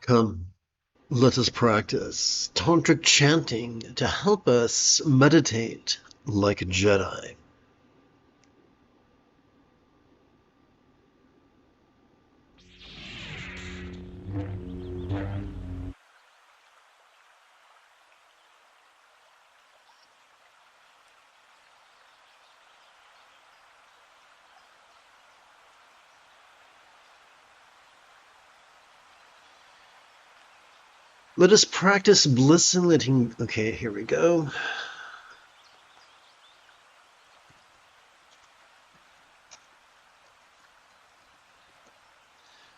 Come, let us practice tantric chanting to help us meditate like a Jedi. Let us practice bliss and letting. Okay, here we go.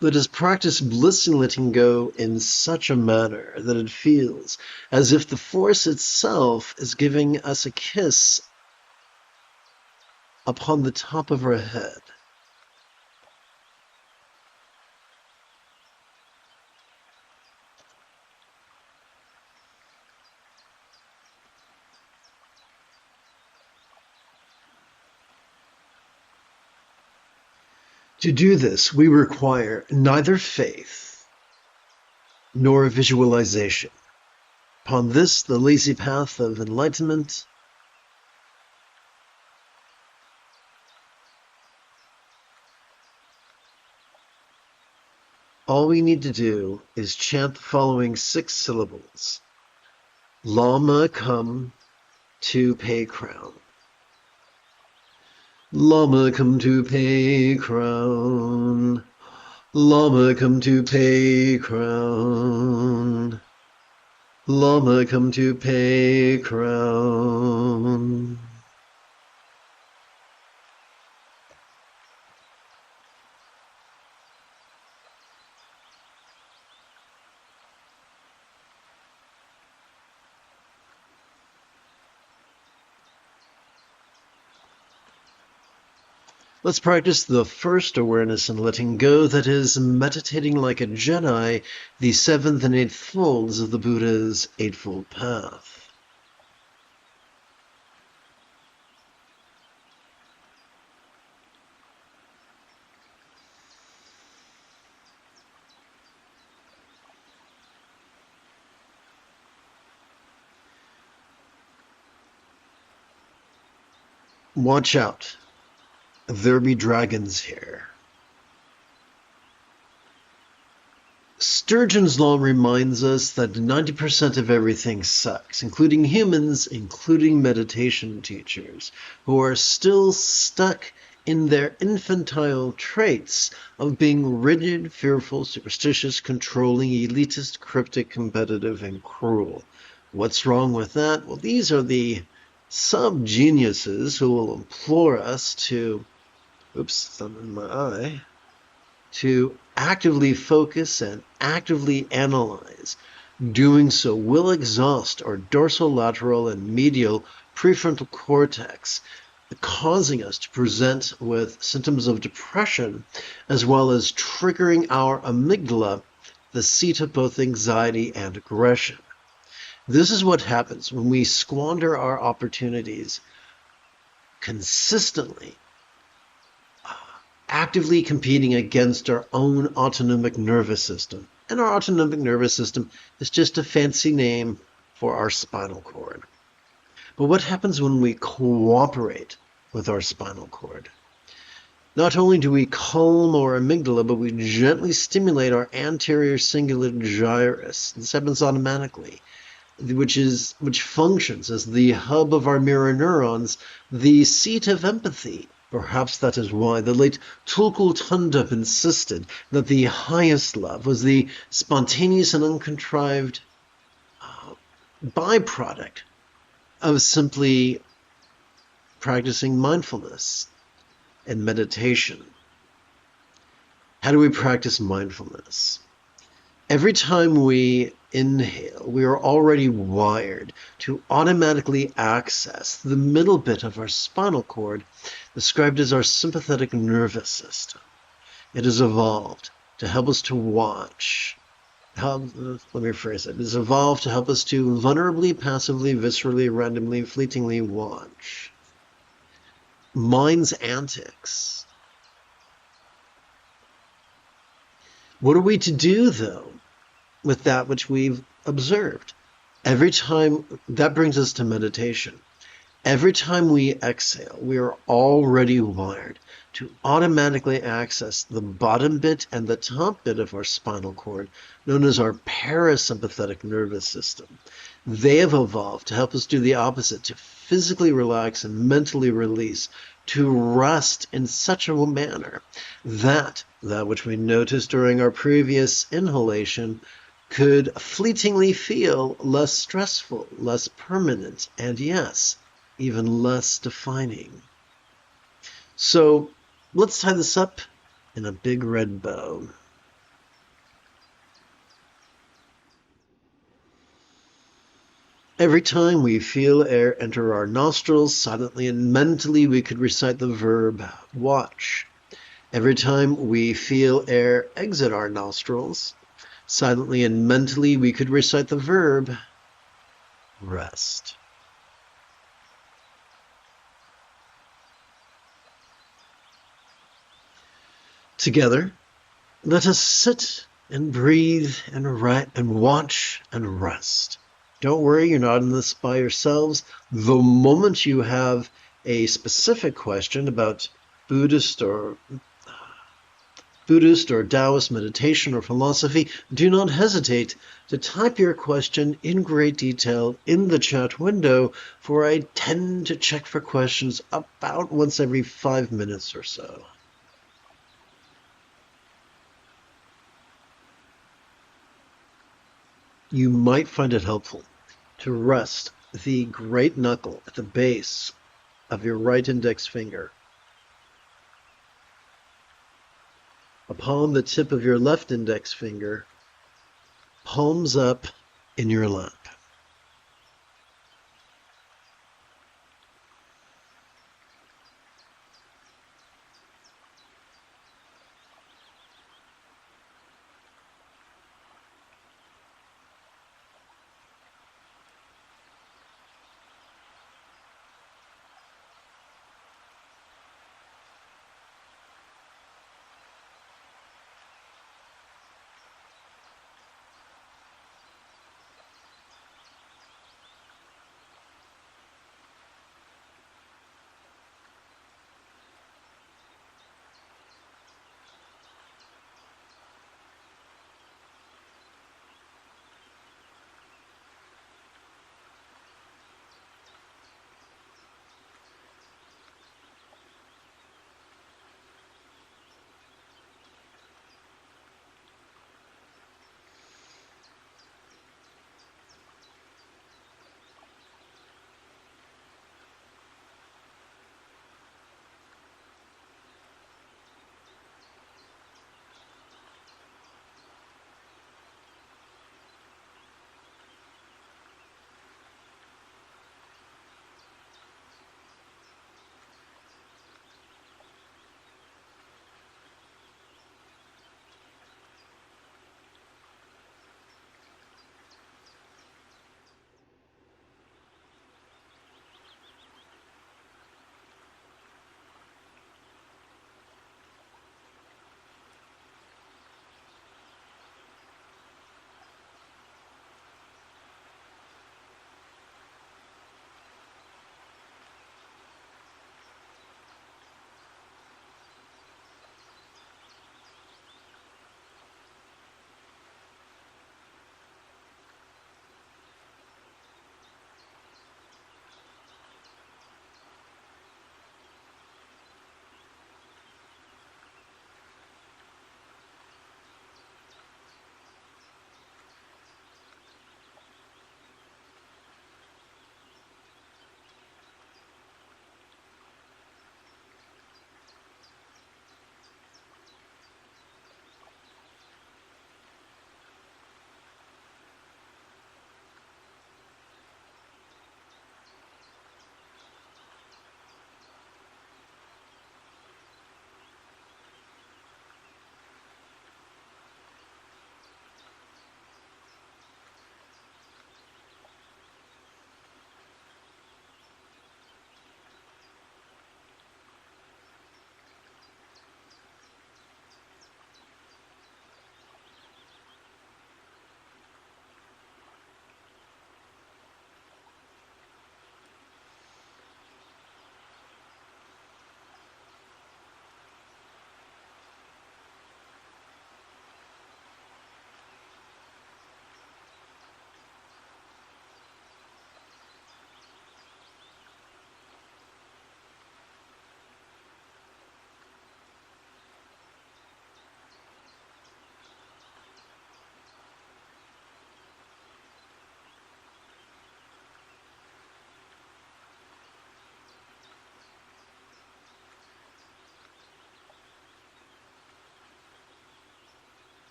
Let us practice bliss and letting go in such a manner that it feels as if the Force itself is giving us a kiss upon the top of our head. To do this, we require neither faith nor visualization. Upon this, the lazy path of enlightenment, all we need to do is chant the following 6 syllables. Lama come to pay crown. Lama come to pay crown. Lama come to pay crown. Lama come to pay crown. Let's practice the first awareness and letting go, that is, meditating like a Jedi, the 7th and 8th folds of the Buddha's Eightfold Path. Watch out. There be dragons here. Sturgeon's Law reminds us that 90% of everything sucks, including humans, including meditation teachers, who are still stuck in their infantile traits of being rigid, fearful, superstitious, controlling, elitist, cryptic, competitive, and cruel. What's wrong with that? Well, these are the sub-geniuses who will implore us to something in my eye, to actively focus and actively analyze. Doing so will exhaust our dorsolateral and medial prefrontal cortex, causing us to present with symptoms of depression, as well as triggering our amygdala, the seat of both anxiety and aggression. This is what happens when we squander our opportunities consistently, actively competing against our own autonomic nervous system. And our autonomic nervous system is just a fancy name for our spinal cord. But what happens when we cooperate with our spinal cord? Not only do we calm our amygdala, but we gently stimulate our anterior cingulate gyrus. This happens automatically, which functions as the hub of our mirror neurons, the seat of empathy. Perhaps that is why the late Tulku Thondup insisted that the highest love was the spontaneous and uncontrived byproduct of simply practicing mindfulness and meditation. How do we practice mindfulness? Every time we inhale, we are already wired to automatically access the middle bit of our spinal cord, described as our sympathetic nervous system. It has evolved to help us to watch. Let me rephrase it. It has evolved to help us to vulnerably, passively, viscerally, randomly, fleetingly watch mind's antics. What are we to do, though, with that which we've observed. Every time, that brings us to meditation. Every time we exhale, we are already wired to automatically access the bottom bit and the top bit of our spinal cord, known as our parasympathetic nervous system. They have evolved to help us do the opposite, to physically relax and mentally release, to rest in such a manner that which we noticed during our previous inhalation could fleetingly feel less stressful, less permanent, and yes, even less defining. So let's tie this up in a big red bow. Every time we feel air enter our nostrils, silently and mentally we could recite the verb watch. Every time we feel air exit our nostrils, silently and mentally we could recite the verb rest. Together, let us sit and breathe and watch and rest. Don't worry, you're not in this by yourselves. The moment you have a specific question about Buddhist or Taoist meditation or philosophy, do not hesitate to type your question in great detail in the chat window, for I tend to check for questions about once every 5 minutes or so. You might find it helpful to rest the great knuckle at the base of your right index finger upon the tip of your left index finger, palms up in your lap.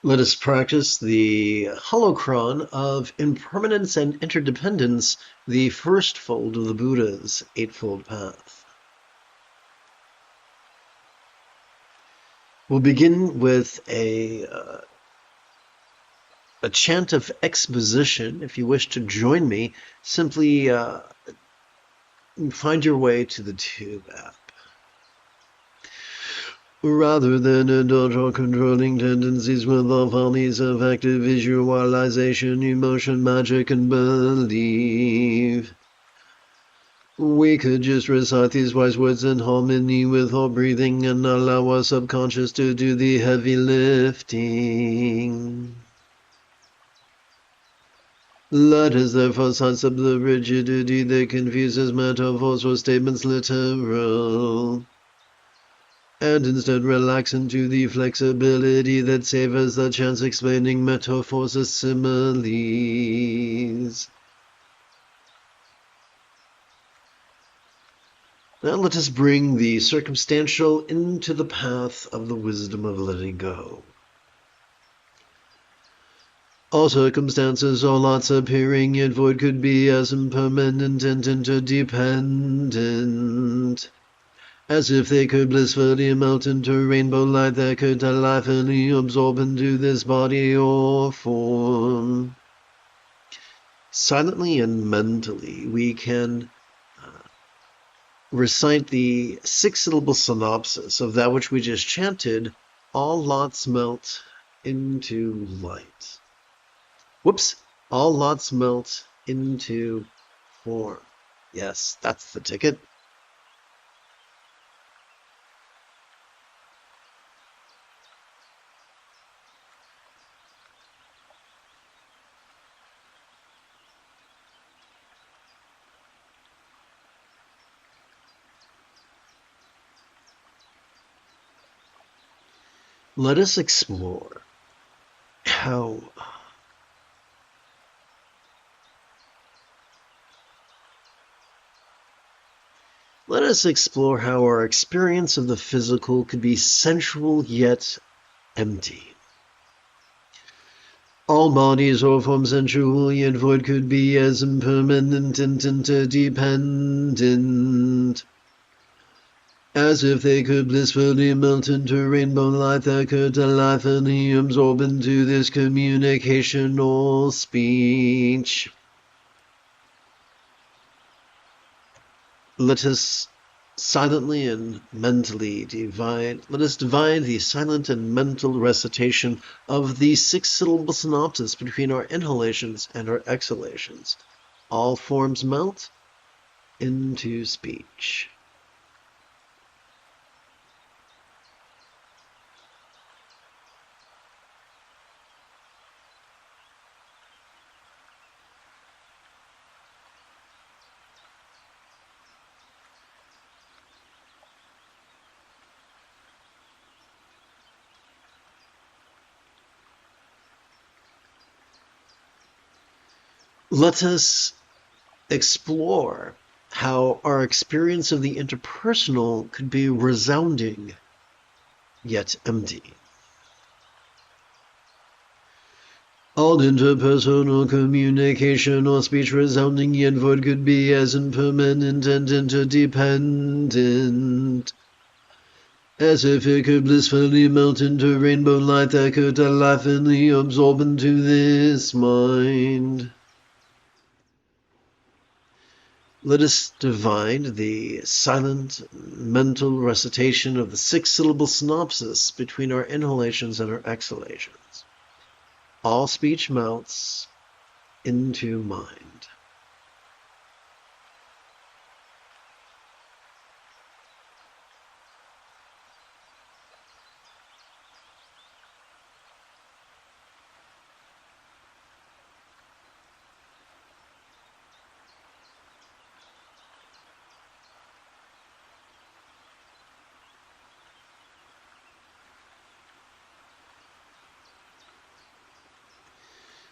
Let us practice the holocron of impermanence and interdependence, the first fold of the Buddha's Eightfold Path. We'll begin with a chant of exposition. If you wish to join me, simply find your way to the Tube app. Rather than indulge our controlling tendencies with all follies of active visualization, emotion, magic, and belief, we could just recite these wise words in harmony with our breathing and allow our subconscious to do the heavy lifting. Let us therefore sidestep the rigidity that confuses metaphors or statements literal, and instead relax into the flexibility that savors the chance explaining metaphors as similes. Now let us bring the circumstantial into the path of the wisdom of letting go. All circumstances, all lots appearing, yet void could be as impermanent and interdependent, as if they could blissfully melt into rainbow light that could delightfully absorb into this body or form. Silently and mentally, we can recite the six-syllable synopsis of that which we just chanted: all lots melt into light. Whoops! All lots melt into form. Yes, that's the ticket. Let us explore how our experience of the physical could be sensual yet empty. All bodies or forms sensual yet void could be as impermanent and interdependent, as if they could blissfully melt into rainbow light that could delightfully absorb into this communication or speech. Let us silently and mentally divide the silent and mental recitation of the six-syllable synopsis between our inhalations and our exhalations. All forms melt into speech. Let us explore how our experience of the interpersonal could be resounding yet empty. All interpersonal communication or speech resounding yet void could be as impermanent and interdependent, as if it could blissfully melt into rainbow light that could delightfully absorb into this mind. Let us divide the silent mental recitation of the six-syllable synopsis between our inhalations and our exhalations. All speech melts into mind.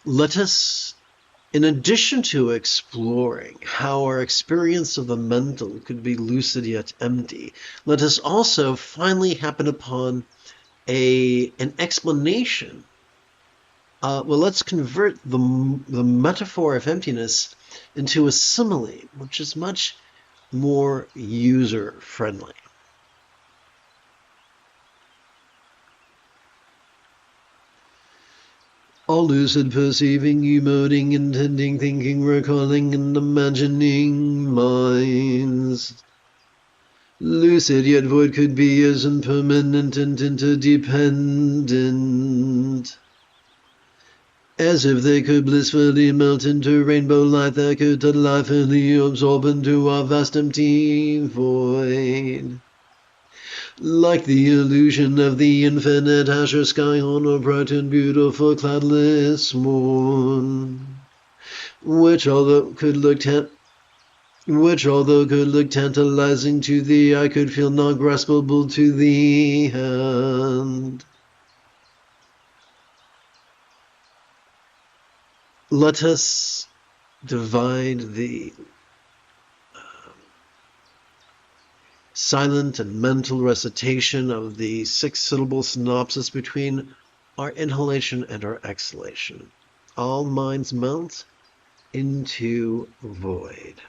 Let us, in addition to exploring how our experience of the mental could be lucid yet empty, let us also finally happen upon an explanation Well, let's convert the metaphor of emptiness into a simile, which is much more user-friendly. All lucid perceiving, emoting, intending, thinking, recalling, and imagining minds. Lucid yet void could be as impermanent and interdependent. As if they could blissfully melt into rainbow light that could delightfully absorb into our vast empty void. Like the illusion of the infinite azure sky on a bright and beautiful cloudless morn, which although could look tantalizing to the eye, could feel not graspable to the hand. Let us divide the silent and mental recitation of the 6-syllable synopsis between our inhalation and our exhalation. All minds melt into void.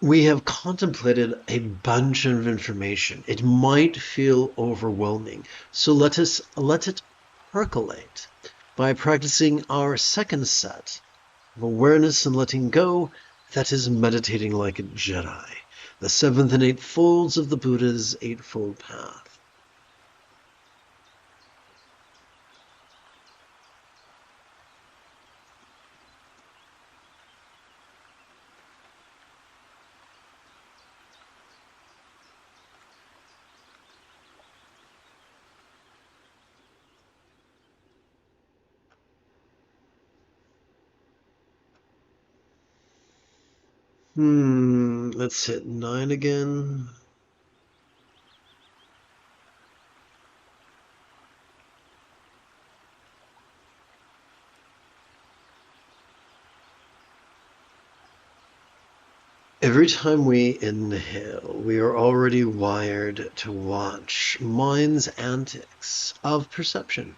We have contemplated a bunch of information. It might feel overwhelming, so let it percolate by practicing our second set of awareness and letting go, that is meditating like a Jedi, the 7th and 8th folds of the Buddha's Eightfold Path. Let's hit 9 again. Every time we inhale, we are already wired to watch mind's antics of perception.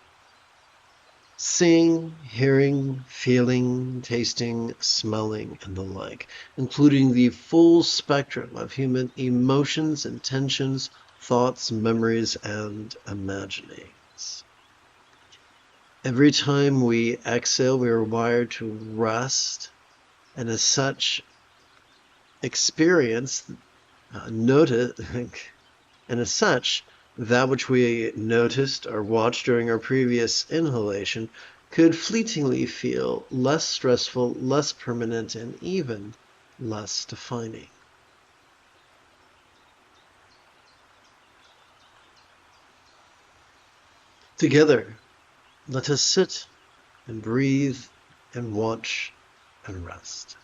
Seeing, hearing, feeling, tasting, smelling, and the like, including the full spectrum of human emotions, intentions, thoughts, memories, and imaginings. Every time we exhale, we are wired to rest, and as such, experience, notice, and as such, that which we noticed or watched during our previous inhalation could fleetingly feel less stressful, less permanent, and even less defining. Together, let us sit and breathe and watch and rest.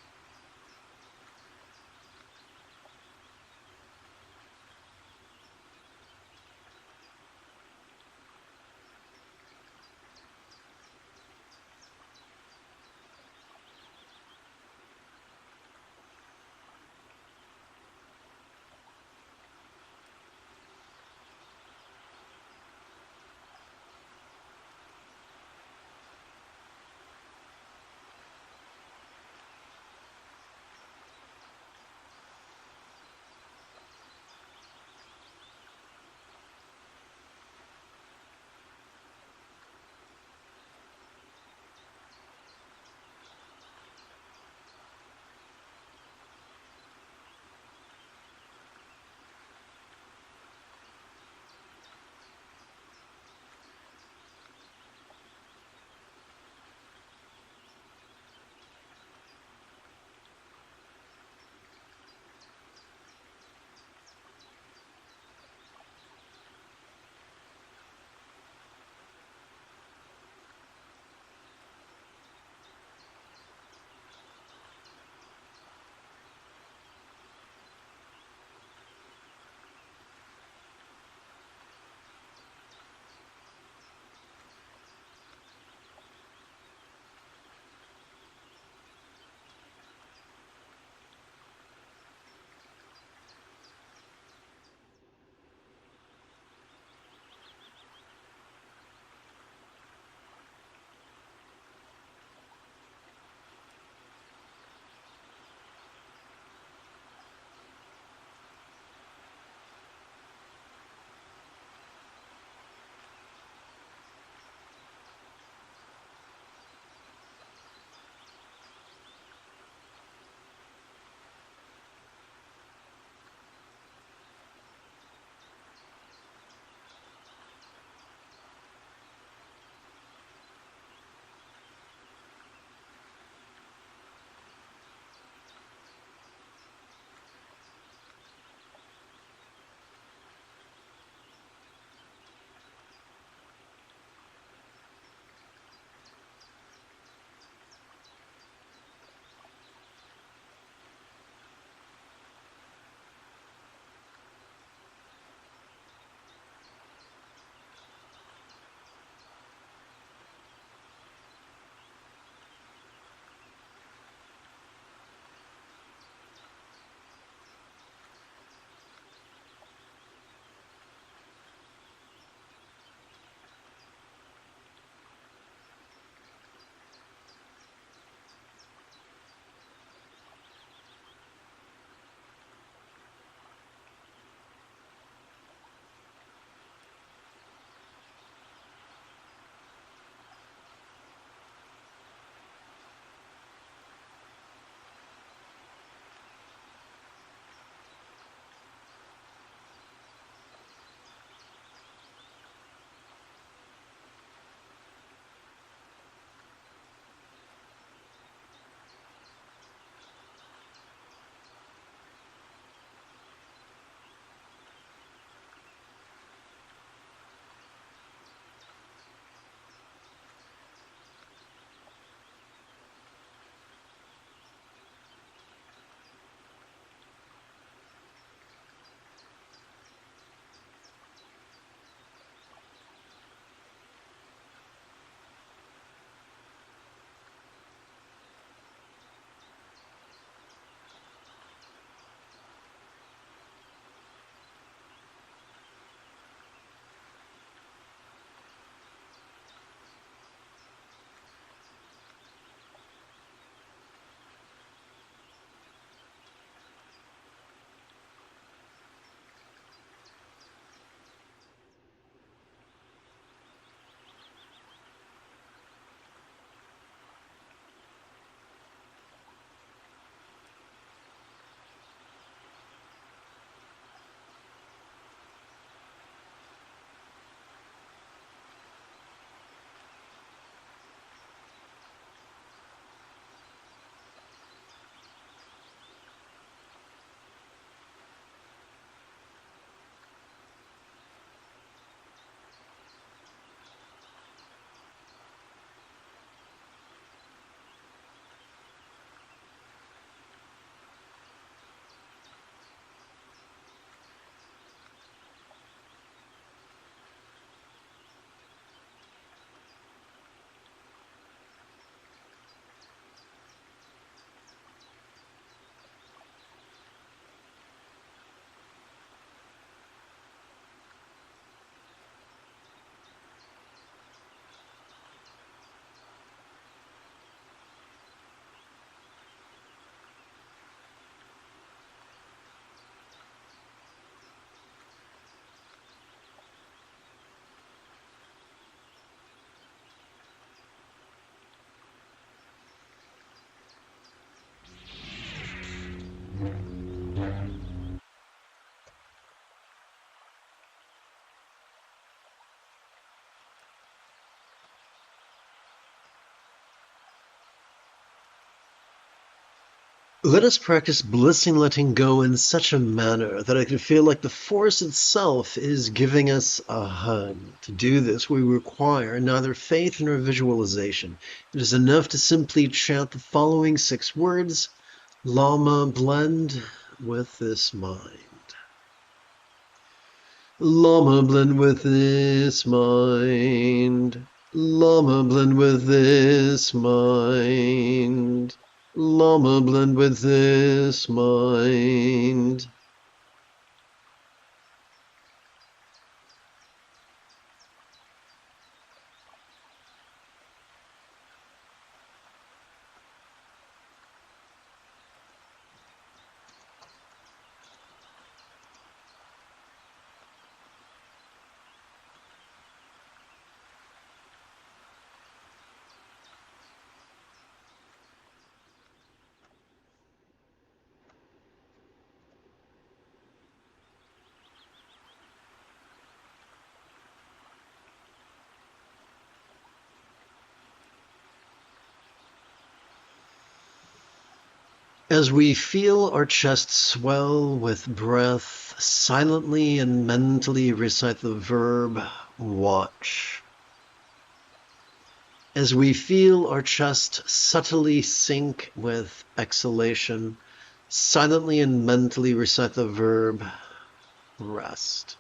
Let us practice blissing letting go in such a manner that I can feel like the force itself is giving us a hug. To do this, we require neither faith nor visualization. It is enough to simply chant the following 6 words: Lama, blend with this mind. Lama, blend with this mind. Lama, blend with this mind. Lama, blend with this mind. As we feel our chest swell with breath, silently and mentally recite the verb watch. As we feel our chest subtly sink with exhalation, silently and mentally recite the verb rest.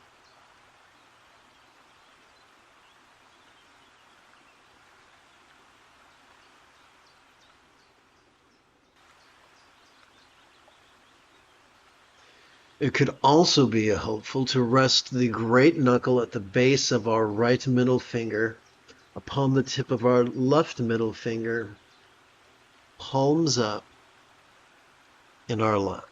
It could also be helpful to rest the great knuckle at the base of our right middle finger upon the tip of our left middle finger, palms up in our lap.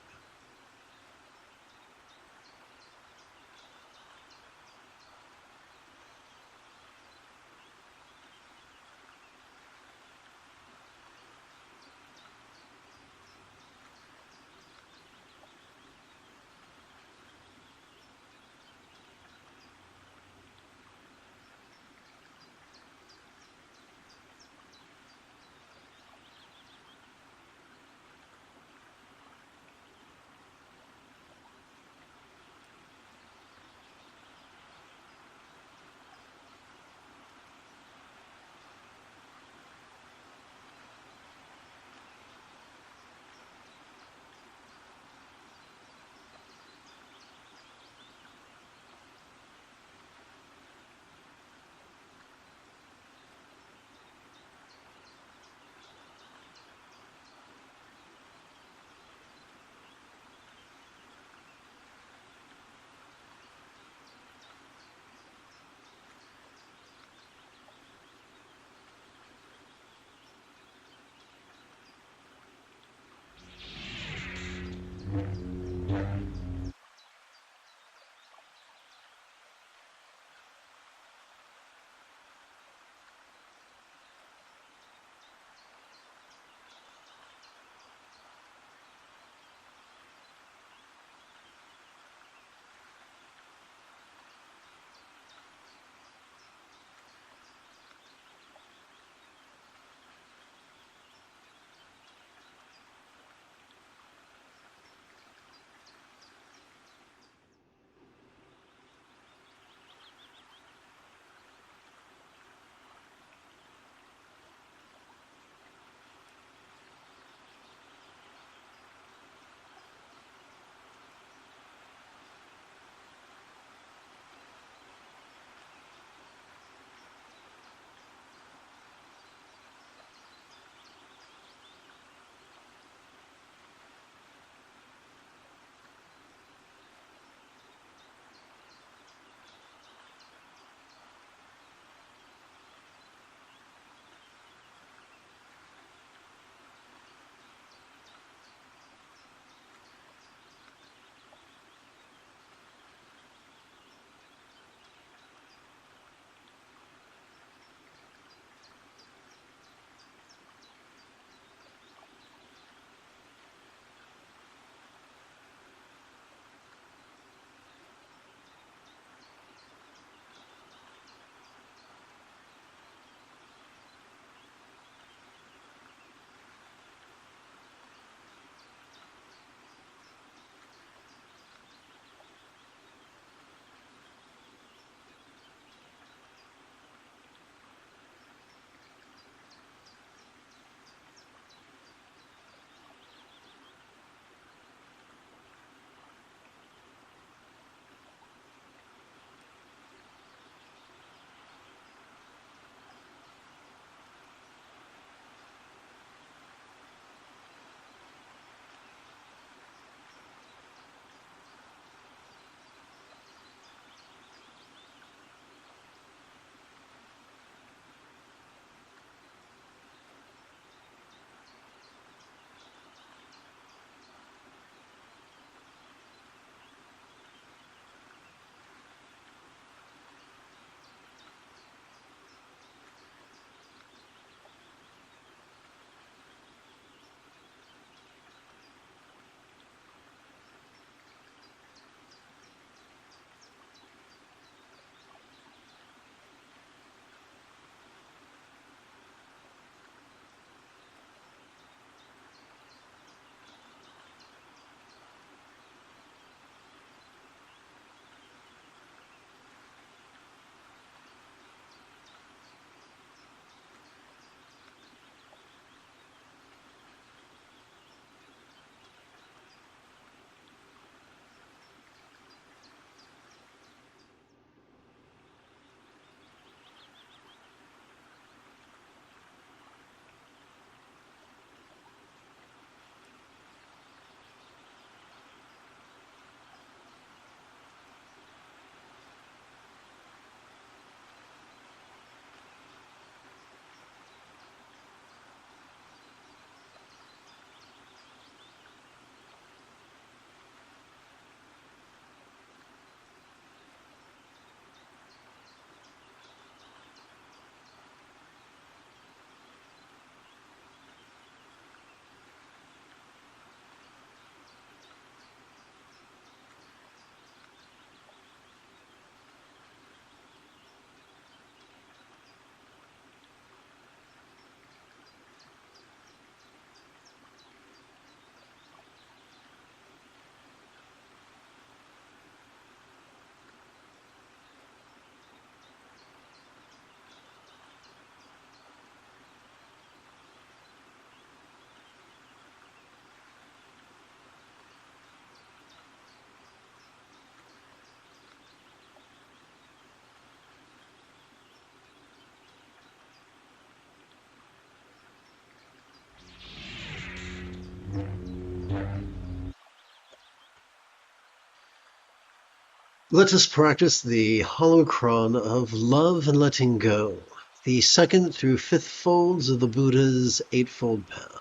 Let us practice the holocron of love and letting go, the second through fifth folds of the Buddha's Eightfold Path.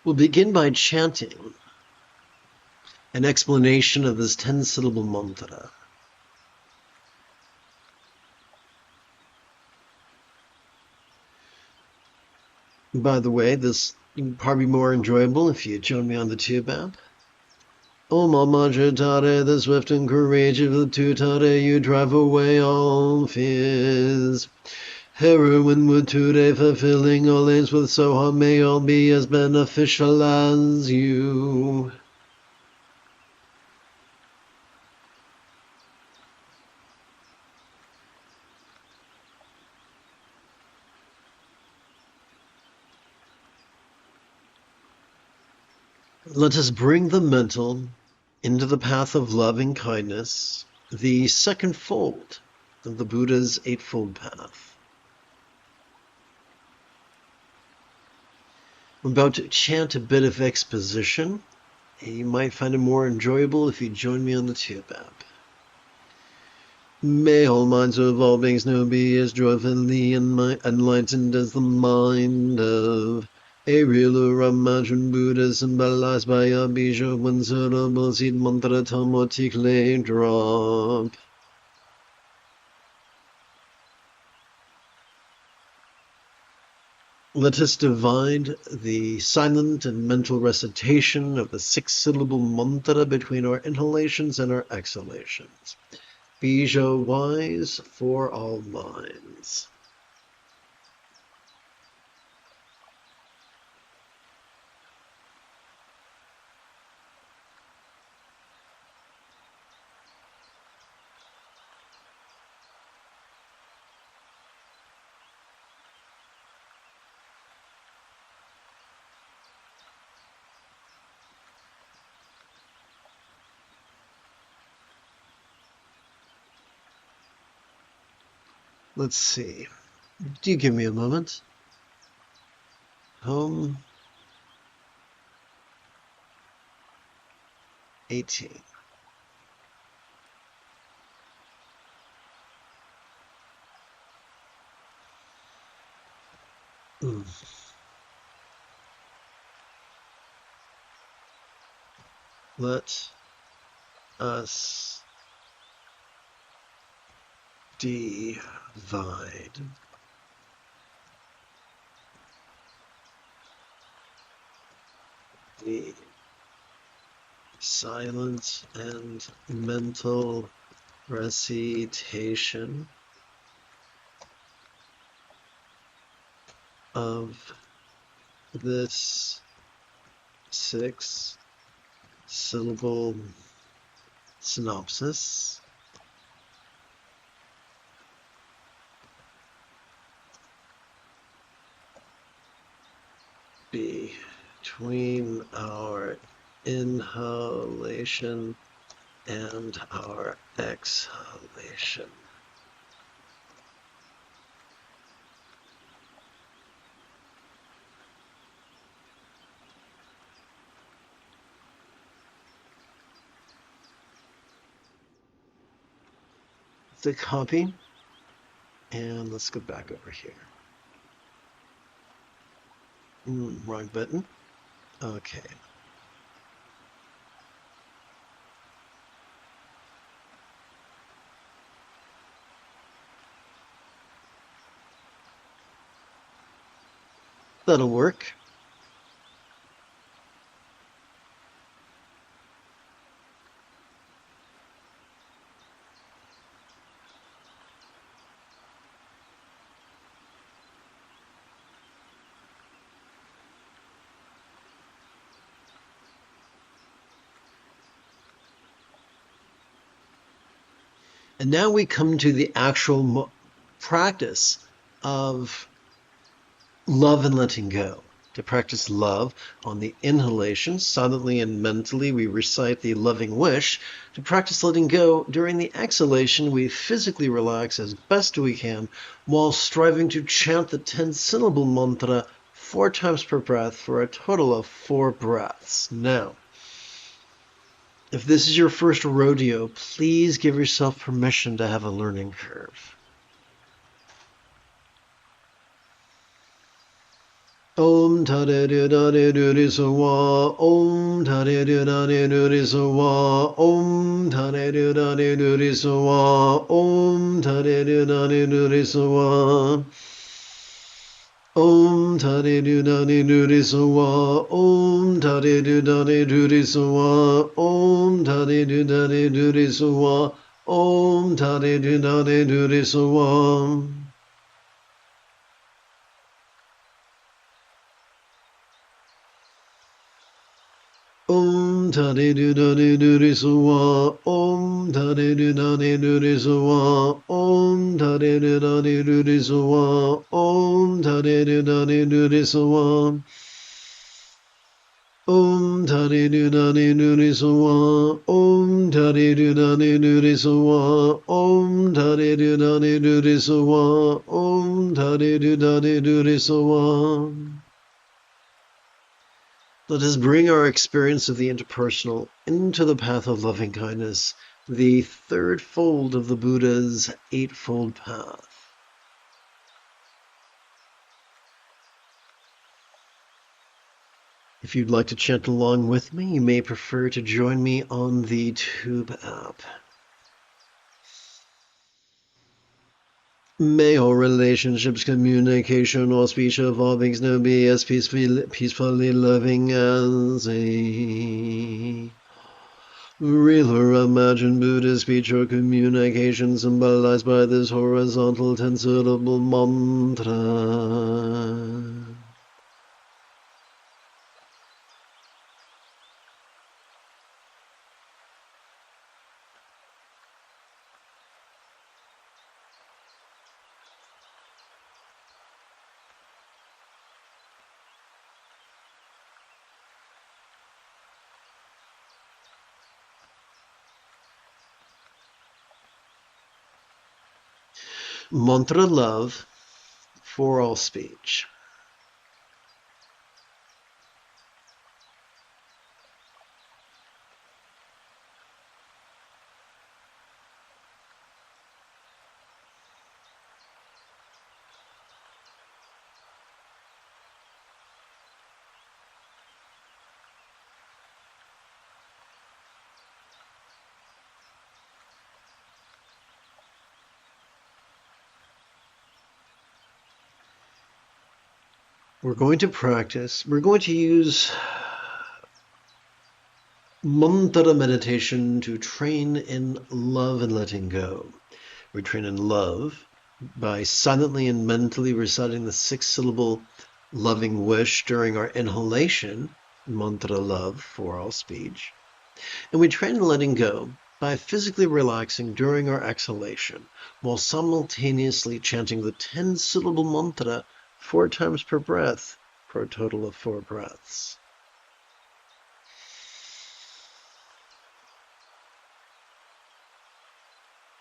We'll begin by chanting an explanation of this 10-syllable mantra. By the way, this would probably be more enjoyable if you join me on the Tube app. Om Amajatare, the swift and courageous of the Tutare, you drive away all fears. Heroine would today, fulfilling all aims with Soha, may all be as beneficial as you. Let us bring the mental into the path of love and kindness, the second fold of the Buddha's Eightfold Path. I'm about to chant a bit of exposition. You might find it more enjoyable if you join me on the Tube app. May all minds of all beings know be as joyfully enlightened as the mind of a real Ramanujan Buddha, symbolized by a bija one seed mantra tamotic drop. Let us divide the silent and mental recitation of the 6-syllable mantra between our inhalations and our exhalations. Bija wise for all minds. Let's see. Do you give me a moment? Home 18. Let us divide the silent and mental recitation of this 6-syllable synopsis between our inhalation and our exhalation. The copy, and let's go back over here. Wrong button. Okay. That'll work. And now we come to the actual practice of love and letting go. To practice love, on the inhalation, silently and mentally we recite the loving wish. To practice letting go, during the exhalation we physically relax as best we can while striving to chant the 10-syllable mantra 4 times per breath for a total of 4 breaths. Now, if this is your first rodeo, please give yourself permission to have a learning curve. Om Tare Du Dare Du Ri Sawa, Om Tare Du Dare Du Ri Sawa, Om Tare Du Dare Du Ri Sawa, Om Tare Du Dare Du Ri Sawa, Om Tare Du Dare Du Ri Sawa, Om Tare Du Dare Du Ri Sawa, Om Tare Du Dare Du Ri Sawa, Om Tare Du Dare Du Ri Sawa. Om Tare Du Dare Du Ri Sawa, Om Tare Du Dare Du Ri Sawa, Om Tare Du Dare Du Ri Sawa, Om Tare Du Dare Du Ri Sawa, Om Tare Du Dare Du Ri Sawa, Om Tare Du Dare Du Ri Sawa, Om Tare Du Dare Du Ri Sawa, Om Tare Du Dare Du Ri Sawa. Let us bring our experience of the interpersonal into the path of loving kindness, the third fold of the Buddha's eightfold path. If you'd like to chant along with me, you may prefer to join me on the Tube app. May all relationships, communication, or speech of all beings now be as peacefully loving as a real or imagined Buddhist speech or communication symbolized by this horizontal 10-syllable mantra. Mantra love for all speech. We're going to use mantra meditation to train in love and letting go. We train in love by silently and mentally reciting the 6-syllable loving wish during our inhalation, mantra love for all speech. And we train in letting go by physically relaxing during our exhalation, while simultaneously chanting the 10-syllable mantra 4 times per breath for a total of 4 breaths.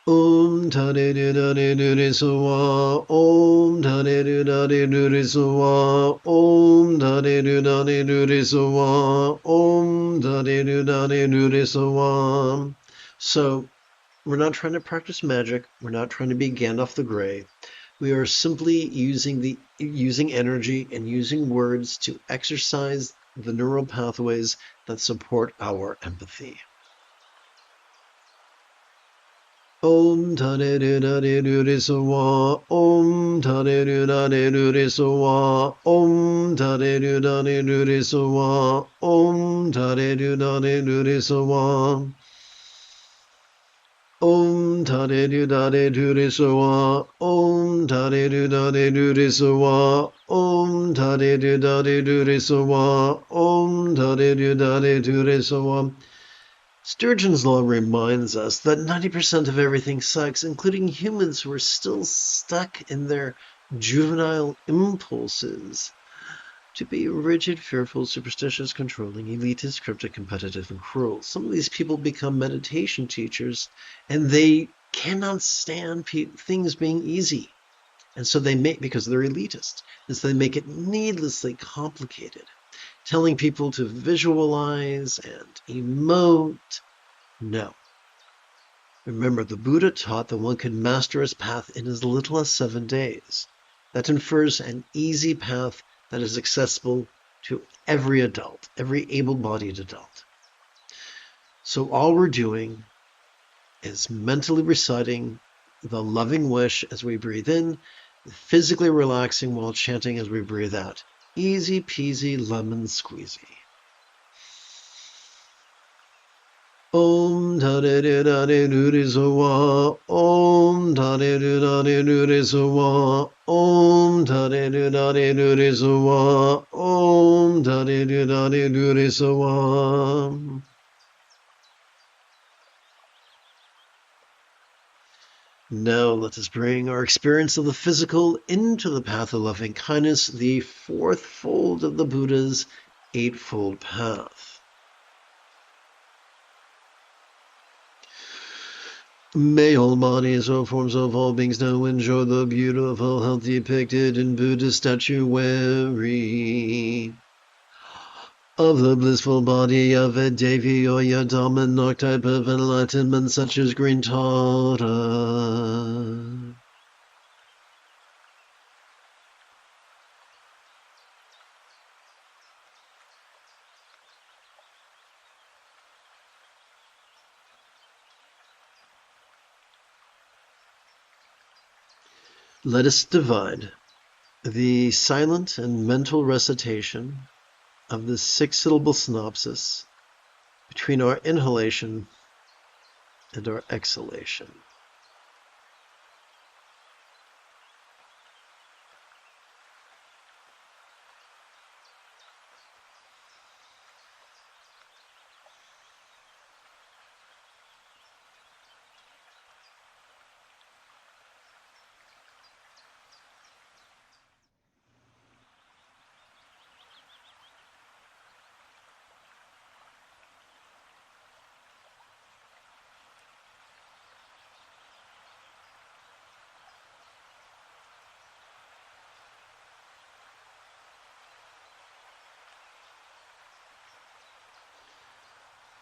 Om Tare Du Dare Du Ri Sawa, Om Tare Du Dare Du Ri Sawa, Om Tare Du Dare Du Ri Sawa, Om Tare Du Dare Du Ri Sawa. So, we're not trying to practice magic. We're not trying to be Gandalf the Grey. We are simply using energy and using words to exercise the neural pathways that support our empathy. Om Tare Du Dare Du Ri Sawa, Om Tare Du Dare Du Ri Sawa, Om Tare Du Dare Du Ri Sawa, Om Tare Du Dare Du Ri Sawa, Om Tare Du Dare Du Ri Sawa, Om Tare Du Dare Du Ri Sawa, Om Tare Du Dare Du Ri Sawa, Om Tare Du Dare Du Ri Sawa. Sturgeon's Law reminds us that 90% of everything sucks, including humans who are still stuck in their juvenile impulses. to be rigid, fearful, superstitious, controlling, elitist, cryptic, competitive, and cruel. Some of these people become meditation teachers, and they cannot stand things being easy. And so they make, because they're elitist, and so they make it needlessly complicated, telling people to visualize and emote. No. Remember, the Buddha taught that one could master his path in as little as 7 days. That infers an easy path that is accessible to every adult, every able-bodied adult. So all we're doing is mentally reciting the loving wish as we breathe in, physically relaxing while chanting as we breathe out. Easy peasy lemon squeezy. Om Tare Dare Nuri Sawa, Om Tare Dare Nuri Sawa, Om Tare Dare Nuri Sawa, Om Tare Dare Nuri Sawa. Now let us bring our experience of the physical into the path of loving kindness, the fourth fold of the Buddha's eightfold path. May all bodies or forms of all beings now enjoy the beautiful health depicted in Buddhist statuary of the blissful body of a Devi or Yadam, an archetype of enlightenment such as Green Tara. Let us divide the silent and mental recitation of the 6-syllable synopsis between our inhalation and our exhalation.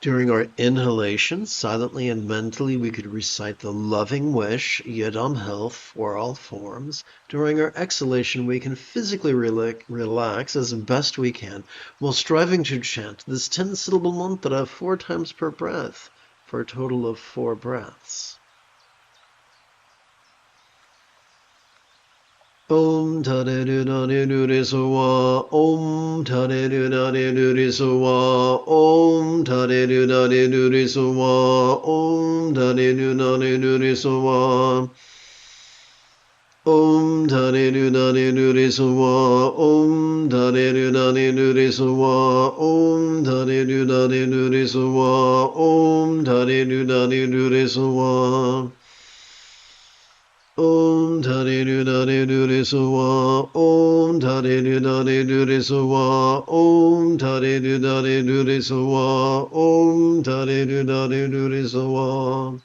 During our inhalation, silently and mentally, we could recite the loving wish, Yidam health for all forms. During our exhalation, we can physically relax as best we can while striving to chant this 10-syllable mantra 4 times per breath for a total of 4 breaths. Om Tare Dare Nuri Sawa, Om Tare Dare Nuri Sawa, Om Tare Dare Nuri Sawa, Om Tare Dare Nuri Sawa, Om Tare Dare Nuri Sawa, Om Tare Dare Nuri Sawa, Om Tare Dare Nuri Sawa, Om Tare Dare Nuri Sawa. Om Tare Dare Nuri Sawa, Om Tare Dare Nuri Sawa, Om Tare Dare Nuri Sawa, Om Tare Dare Nuri Sawa,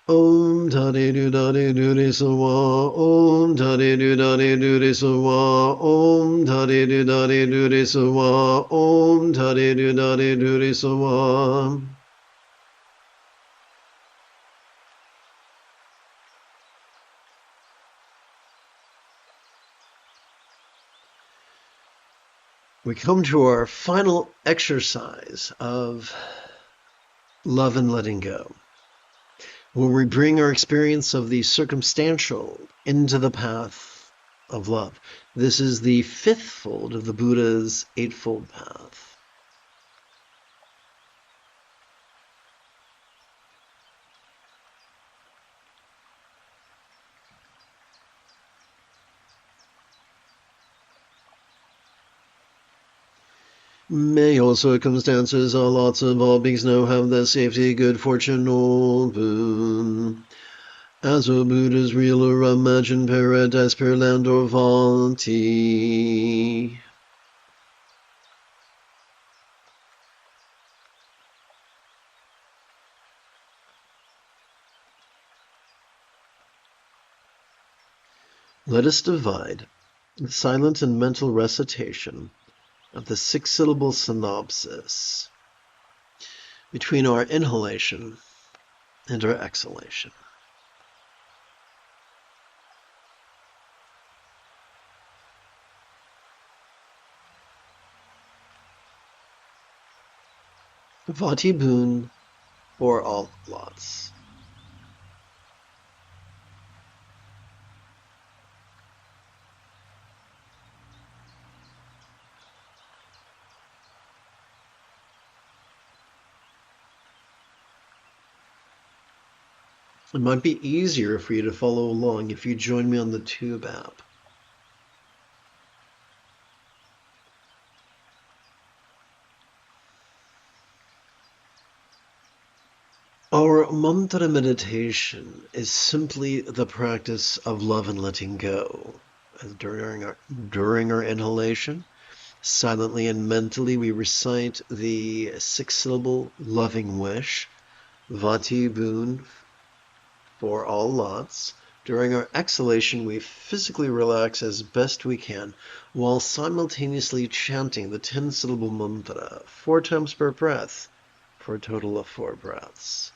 Om Tare Dare Nuri Sawa, Om Tare Dare Nuri Sawa, Om Tare Dare Nuri Sawa, Om Tare Dare Nuri Sawa. We come to our final exercise of love and letting go, where we bring our experience of the circumstantial into the path of love. This is the 5th fold of the Buddha's eightfold path. May all circumstances, all lots of all beings now have the safety, good fortune, all boon. As a Buddha's real or imagined paradise per land or Valti. Let us divide the silent and mental recitation of the six-syllable synopsis between our inhalation and our exhalation. Vati Boon or all lots. It might be easier for you to follow along if you join me on the Tube app. Our mantra meditation is simply the practice of love and letting go. During our inhalation, silently and mentally we recite the six-syllable loving wish, Vati Boon for all lots. During our exhalation, we physically relax as best we can while simultaneously chanting the 10-syllable mantra 4 times per breath for a total of 4 breaths.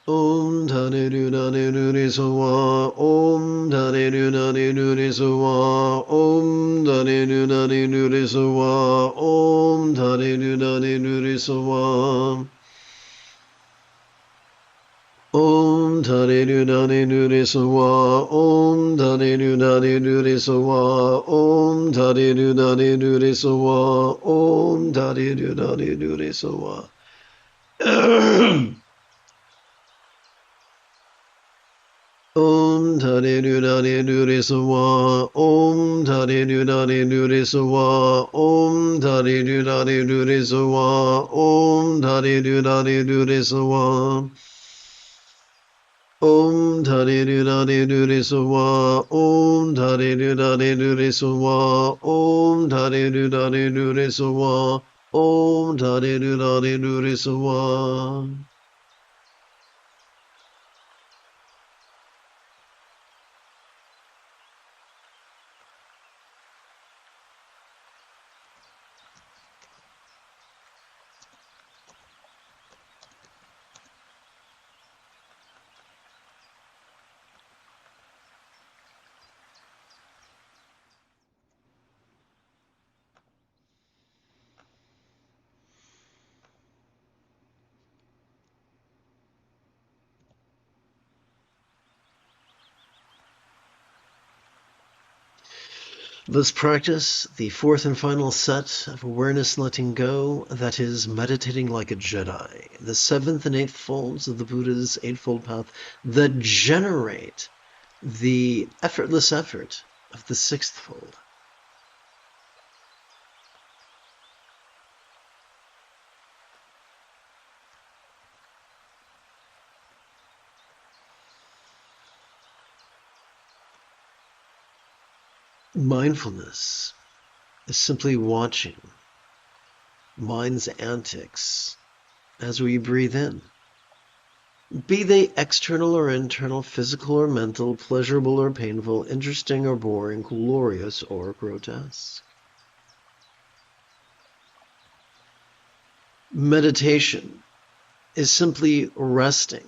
Om Dhani Dhani Dhani Sawa Om Dhani Dhani Dhani Sawa Om Dhani Dhani Dhani Sawa Om Dhani Dhani Dhani Sawa Om Dhani Dhani Dhani Sawa Om Dhani Dhani Dhani Sawa Om Dhani Dhani Dhani Sawa Om Dhani Dhani Dhani Sawa Om Dhani Dhani Dhani Sawa Om Dhani Dhani Dhani Sawa Om Dhani Dhani Dhani Sawa Om Dhani Dhani Dhani Sawa Om Dhani Dhani Dhani Sawa Om Dhani Dhani Dhani Sawa Om Dhani Dhani Dhani Sawa Om Dhani Dhani Dhani Sawa. Let's practice the fourth and final set of awareness letting go, that is meditating like a Jedi, the seventh and eighth folds of the Buddha's Eightfold Path that generate the effortless effort of the sixth fold. Mindfulness is simply watching mind's antics as we breathe in, be they external or internal, physical or mental, pleasurable or painful, interesting or boring, glorious or grotesque. Meditation is simply resting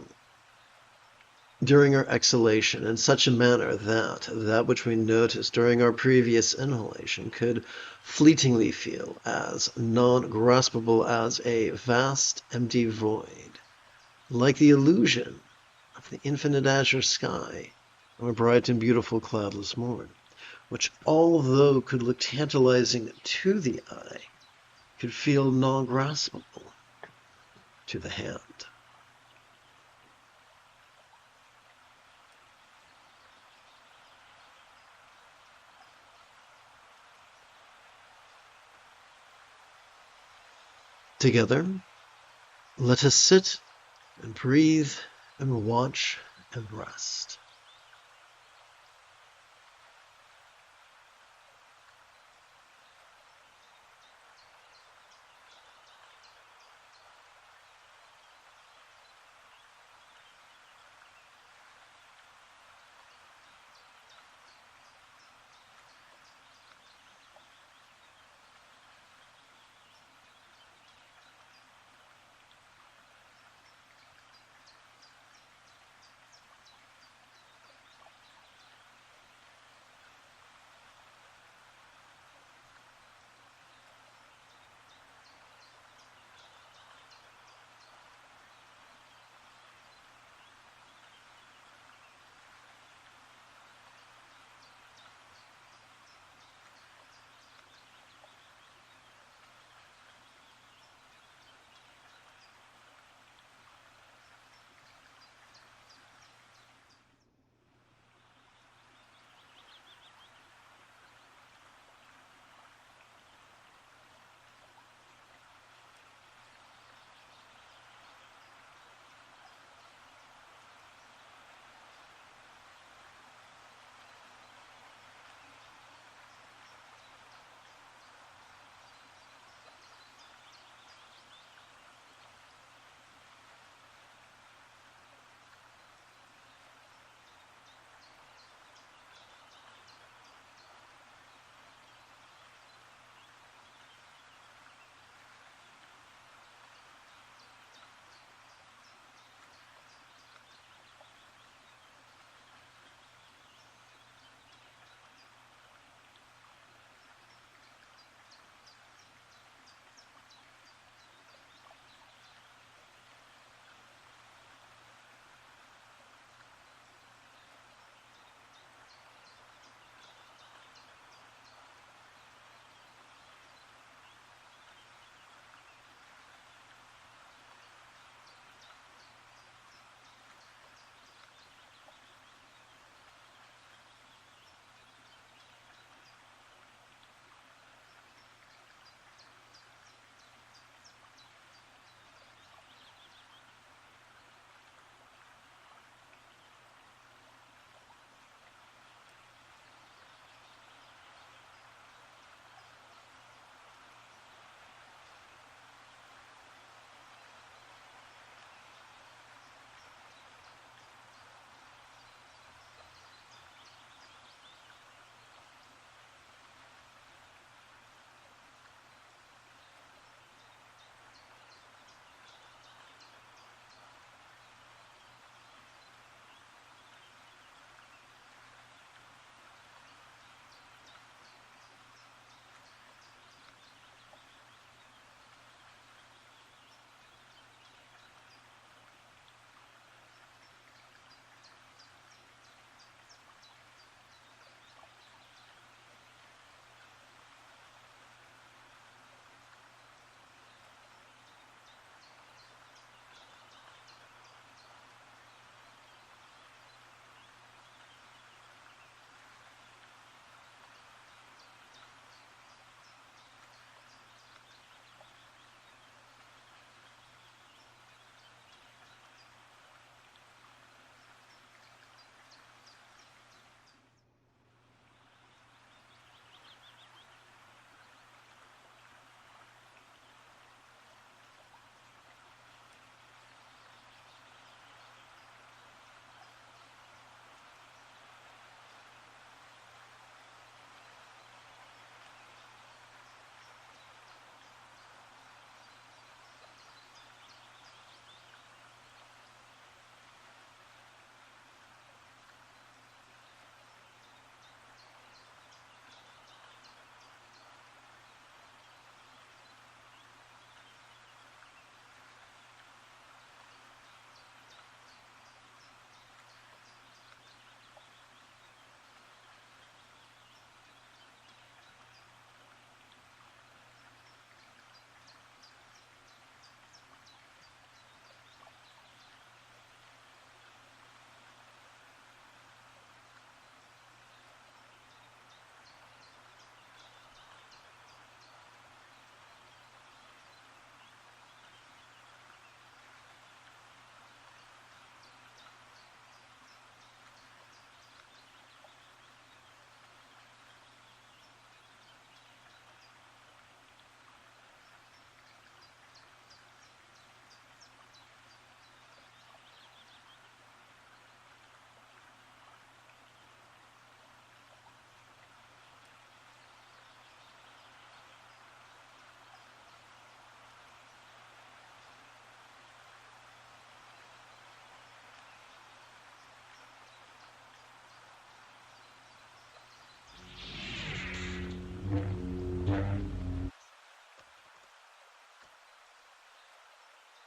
during our exhalation in such a manner that which we noticed during our previous inhalation could fleetingly feel as non-graspable as a vast empty void, like the illusion of the infinite azure sky on a bright and beautiful cloudless morn, which although could look tantalizing to the eye, could feel non-graspable to the hand. Together, let us sit and breathe and watch and rest.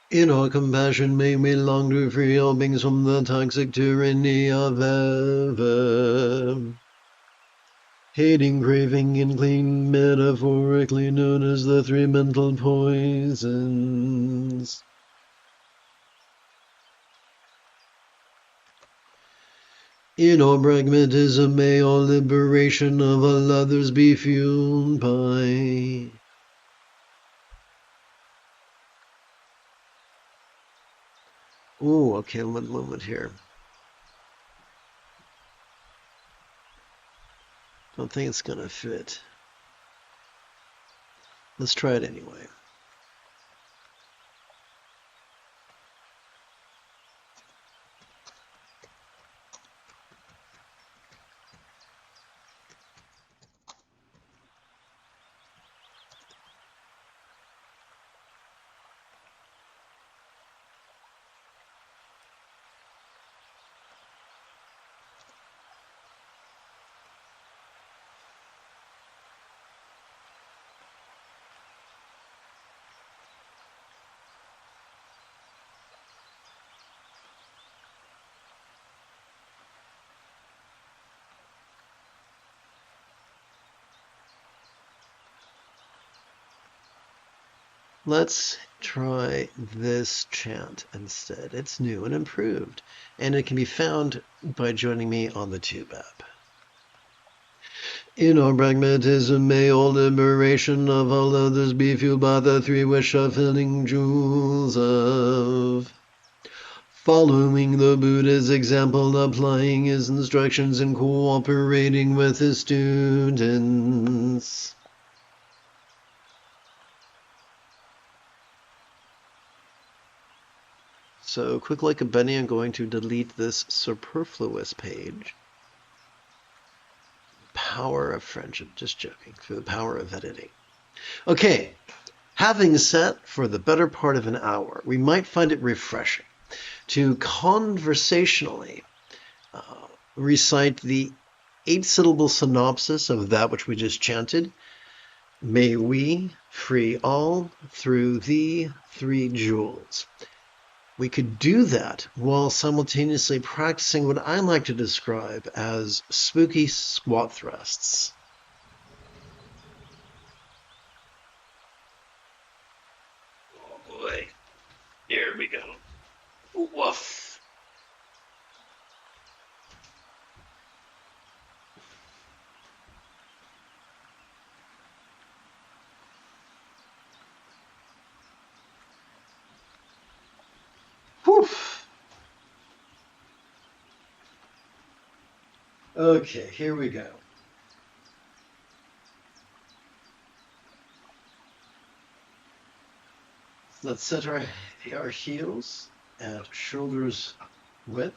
In all compassion, may we long to free all beings from the toxic tyranny of ever. Hating, craving, and clean, metaphorically known as the three mental poisons. In all pragmatism, may all liberation of all others be fueled by. Oh, okay, one moment here. Don't think it's gonna fit. Let's try it anyway. Let's try this chant instead. It's new and improved, and it can be found by joining me on the Tube app. In all pragmatism, may all liberation of all others be fueled by the three wish-fulfilling jewels of following the Buddha's example, applying his instructions, and cooperating with his students. So, quick like a Benny, I'm going to delete this superfluous page. Power of friendship, just joking, through the power of editing. Okay, having sat for the better part of an hour, we might find it refreshing to conversationally recite the 8-syllable synopsis of that which we just chanted. May we free all through the 3 jewels. We could do that while simultaneously practicing what I like to describe as spooky squat thrusts. Oh boy. Here we go. Woof. Whew. Okay, here we go. Let's set our heels at shoulders width.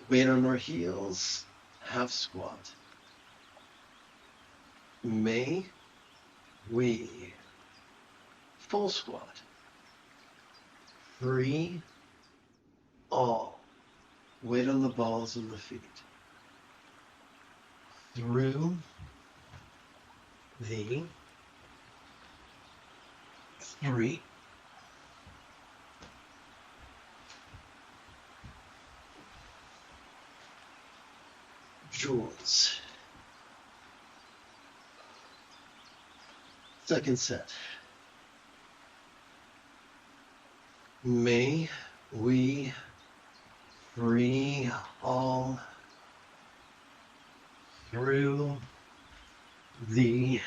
Weight on our heels, half squat. May we full squat. Free all. Weight on the balls of the feet. Through the 3 jewels. Second set. May we free all through the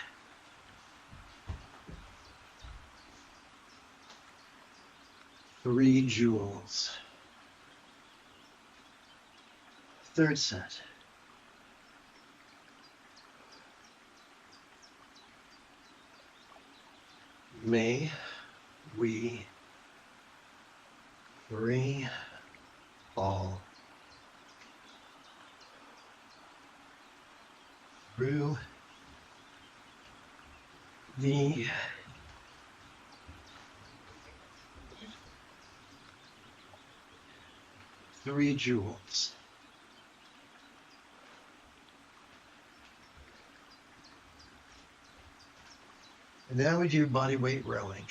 3 jewels. Third set. May we free all through the 3 jewels. And now we do body weight rowing.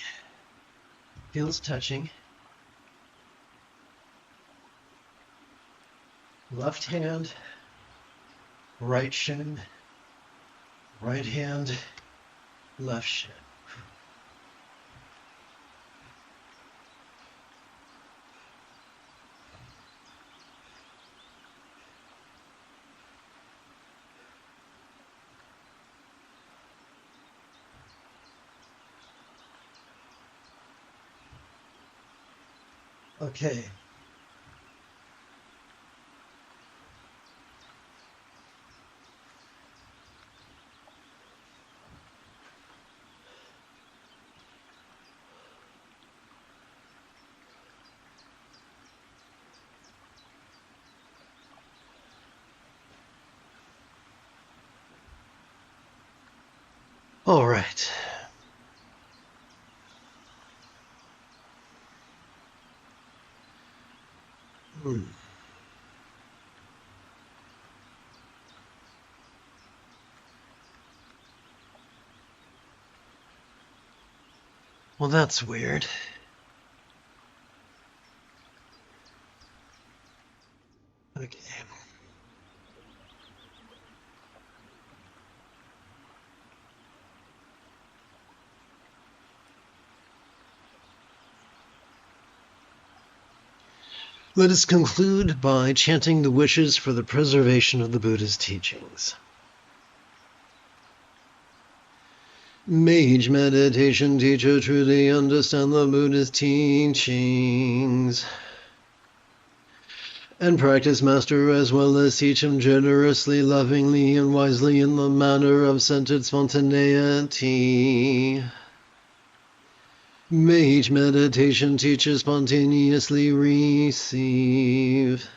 Heels touching. Left hand, right shin, right hand, left shin. Okay. All right. Well, that's weird. Okay. Let us conclude by chanting the wishes for the preservation of the Buddha's teachings. May each meditation teacher truly understand the Buddha's teachings and practice master as well as teach him generously, lovingly, and wisely in the manner of centered spontaneity. May each meditation teacher spontaneously receive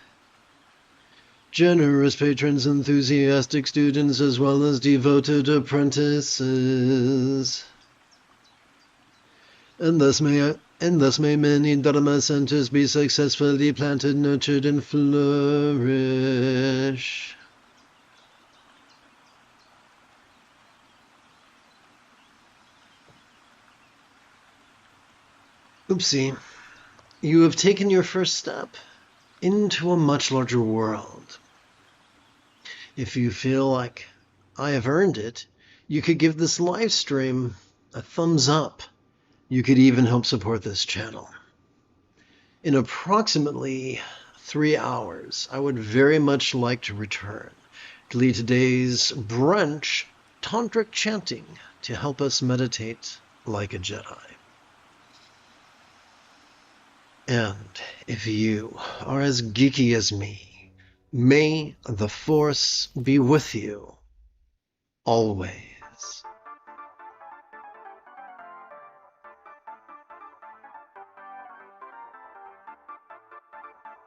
generous patrons, enthusiastic students, as well as devoted apprentices. And thus may many Dharma centers be successfully planted, nurtured, and flourish. Oopsie. You have taken your first step into a much larger world. If you feel like I have earned it, you could give this live stream a thumbs up. You could even help support this channel. In approximately 3 hours, I would very much like to return to lead today's brunch tantric chanting to help us meditate like a Jedi. And if you are as geeky as me, may the Force be with you always.